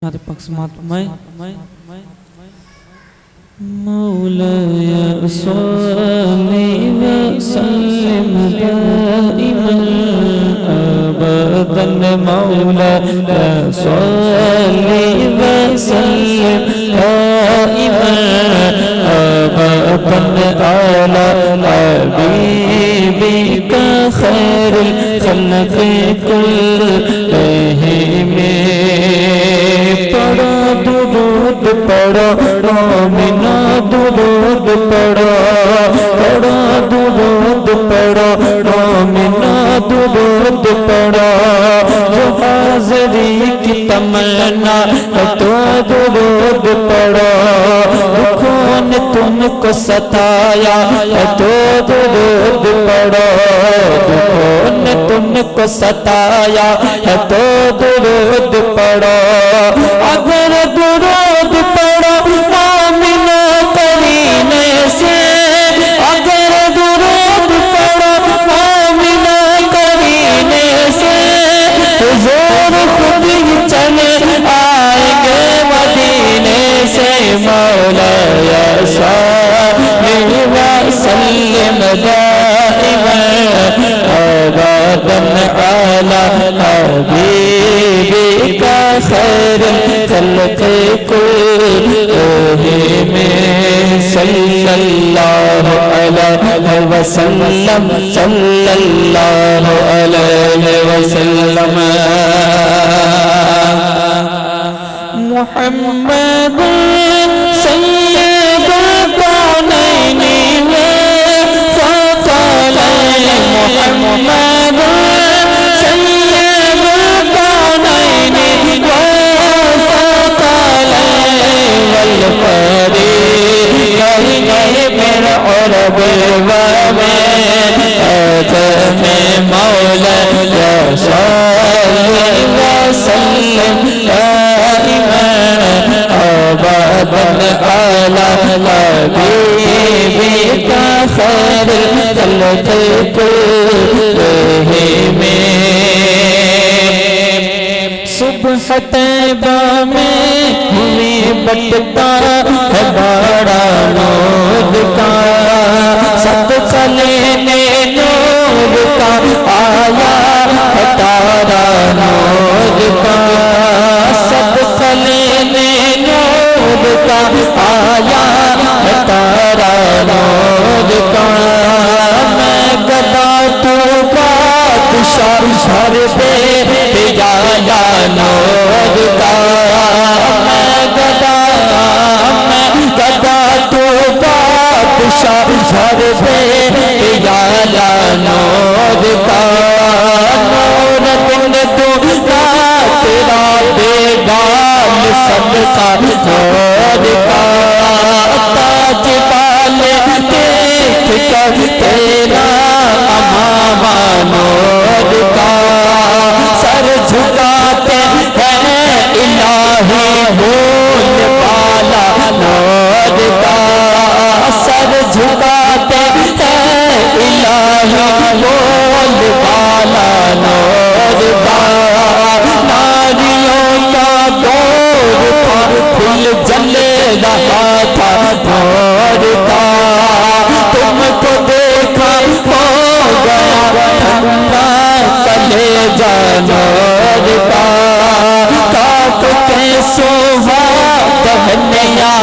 ہمارے پاک سماعت میں مولایا صلی وسلم دائما ابدا مولایا صلی وسلم دائما ابدا على حبيبك خير الخلق كلهم درود پڑھو مومنو درود پڑھو درود پڑھو مومنو درود پڑھو جو حاضری کی تمنا ہے تو درود پڑھو دکھوں نے تم کو ستایا ہے تو درود پڑھو دکھوں نے تم کو ستایا ہے تو درود پڑھو اگر درود پڑھو مومنو کرینے سے اگر درود پڑھو مومنو کرینے سے حضور خود ہی چلے آئیں گے مدینے سے مولایا صلی وسلم دائما ابدا على حبيبك خير الخلق كلهم صلى الله عليه وسلم صلى الله عليه وسلم محمد سيد الكونين والثقلين محمد عرب ومن آدم مولاي صلي وسلم دائما أبدا على حبيبك خير الخلق كلهم صبح طیبہ میں ہوئی بٹتا ہے بڑا نور کا صدقہ لینے نور کا آیا ہے تارا نور کا صدقہ لینے نور کا آیا ہے تارا نور کا میں گدا تو بادشاہ ہر بے یا نور کا میں گدا تو بادشاہ ہر بے یا نور کا نور دن تو تیرا بیگال سب کا نور کا تاج بال دیکھ کر تیرا امام نور کا سر جھکاتے ہیں الہی بول والا نور کا سر جھکاتے ہیں الہی بول والا نور کا ناریوں کا دور تھا پھول جلے رہا تھا نور کا تم کو دیکھا ہو گیا ٹھنڈا کلیجہ نور کا کاف کے سوہا دہنیا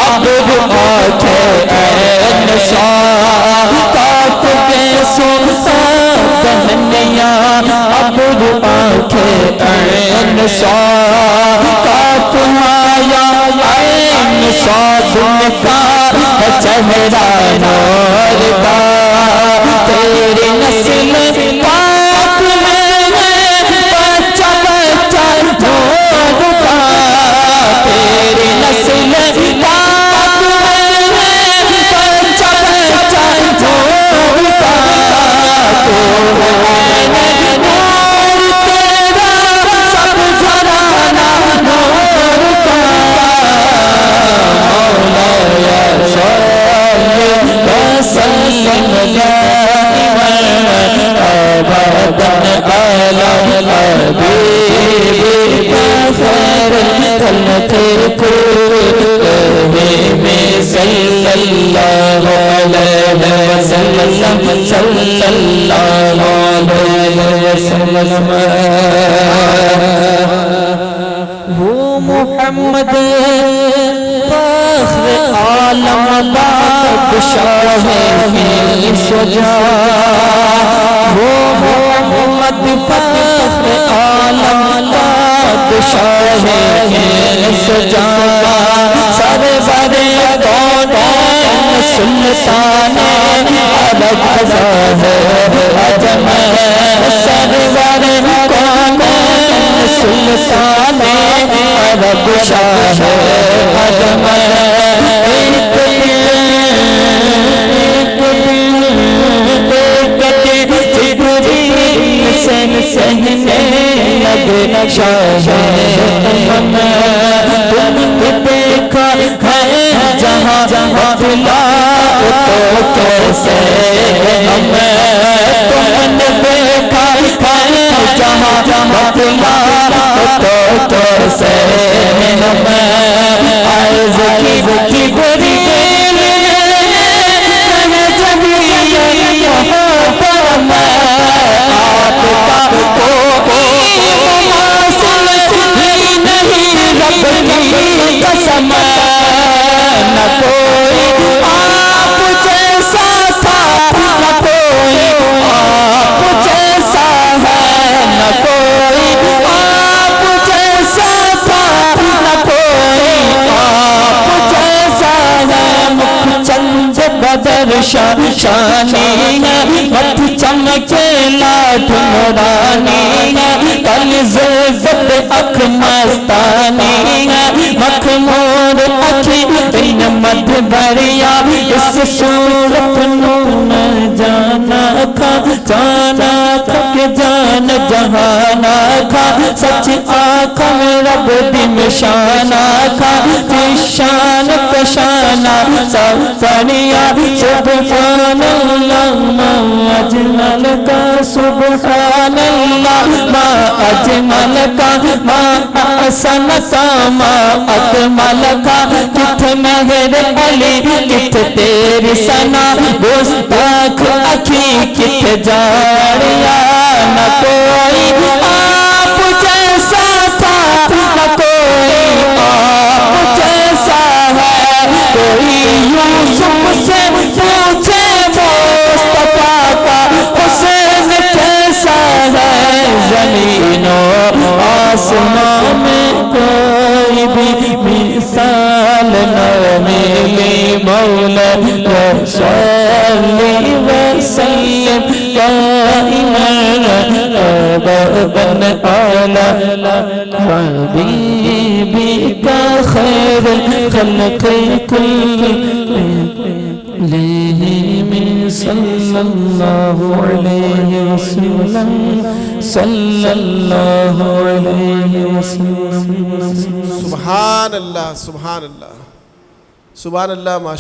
ابر آنکھیں عین شاہ کاف کے سوہا دہنیا ابر آنکھیں عین شاہ کاف آیا عین شاہ دن کا چہرہ نور کا تیری نسل پاک میں بچہ بچہ نور کا تیری نسل پاک میں بچہ بچہ نور کا نور تیرا سب گھرانہ نور کا مولایا صلی وسلم دائما خلق کل میں صلی اللہ علیہ وسلم صلی اللہ علیہ وسلم وہ محمد فخر عالم بادشاہ ہے سجا وہ محمد فخر عالم بادشاہ ہے سجا سرور کونین سلطان عرب عجم سرور کونین سلطان عرب شاہ عجم سہنے لگے شاہ تم دیکھا ہے جہاں بتلا تو کیسے ہم تم نے دیکھا ہے جہاں بتلا تو کیسے ہم عرض کی بری قسم نہ کوئی آپ جیسا تھا نہ کوئی آپ جیسا ہے نہ کوئی آپ جیسا تھا نہ کوئی آپ جیسا ہے مکھ چند بدر شانی ہے مت چمکے لاٹھ نورانی ہے کل زلزت اکھ مستانی ہے مخمور اکھی تین مدھ بریا اس صورت نون جانا کھا کہ جان جہانا کھا سچ آنکھا میں رب دی مشانا کھا شان کشانا سب فریا سبحان اللہ ما اجمل کا سبحان اللہ ما اجمل کا ما احسن کا ما اکمل کا کت مہر علی کت تیری سنا گستاخ اکھی کت جاریا نہ کوئی آپ جیسا تھا نہ کوئی آپ جیسا ہے کوئی یوسف سے پوچھے مصطفیٰ کا حسین کیسا ہے زمین و آسمان میں کوئی بھی مثال نہ ملی مولا صلی وسلم دائما ابدا على حبيبك خير الخلق كلهم صلى الله عليه وسلم صلى الله عليه وسلم سبحان اللہ سبحان اللہ سبحان اللہ ماشاء اللہ